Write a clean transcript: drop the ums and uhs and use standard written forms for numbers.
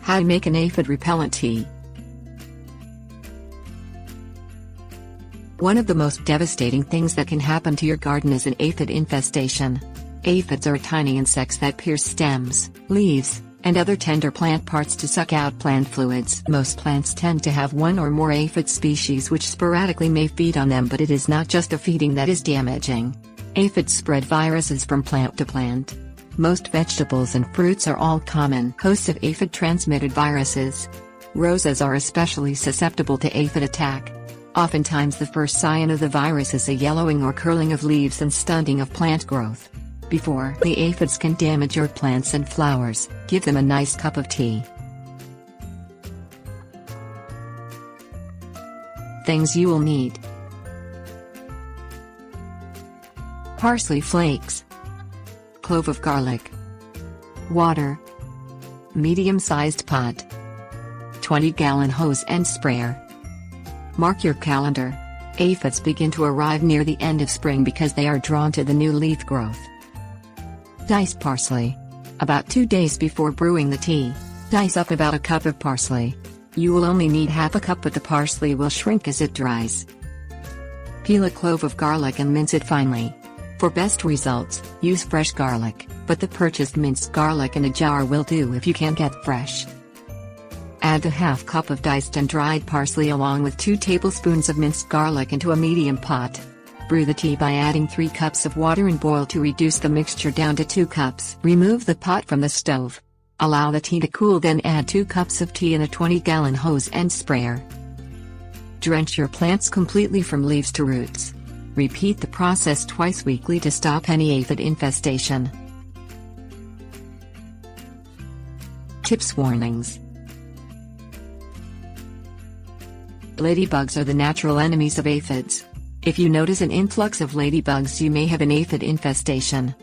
How to make an aphid repellent tea. One of the most devastating things that can happen to your garden is an aphid infestation. Aphids are tiny insects that pierce stems, leaves, and other tender plant parts to suck out plant fluids. Most plants tend to have one or more aphid species which sporadically may feed on them, but it is not just the feeding that is damaging. Aphids spread viruses from plant to plant. Most vegetables and fruits are all common hosts of aphid-transmitted viruses. Roses are especially susceptible to aphid attack. Oftentimes the first sign of the virus is a yellowing or curling of leaves and stunting of plant growth. Before the aphids can damage your plants and flowers, give them a nice cup of tea. Things you will need: parsley flakes, clove of garlic, water, medium-sized pot, 20-gallon hose and sprayer. Mark your calendar. Aphids begin to arrive near the end of spring because they are drawn to the new leaf growth. Diced parsley. About 2 days before brewing the tea, dice up about a cup of parsley. You will only need half a cup, but the parsley will shrink as it dries. Peel a clove of garlic and mince it finely. For best results, use fresh garlic, but the purchased minced garlic in a jar will do if you can't get fresh. Add a half cup of diced and dried parsley along with 2 tablespoons of minced garlic into a medium pot. Brew the tea by adding 3 cups of water and boil to reduce the mixture down to 2 cups. Remove the pot from the stove. Allow the tea to cool, then add 2 cups of tea in a 20-gallon hose and sprayer. Drench your plants completely from leaves to roots. Repeat the process twice weekly to stop any aphid infestation. Tips. Warnings. Ladybugs are the natural enemies of aphids. If you notice an influx of ladybugs, you may have an aphid infestation.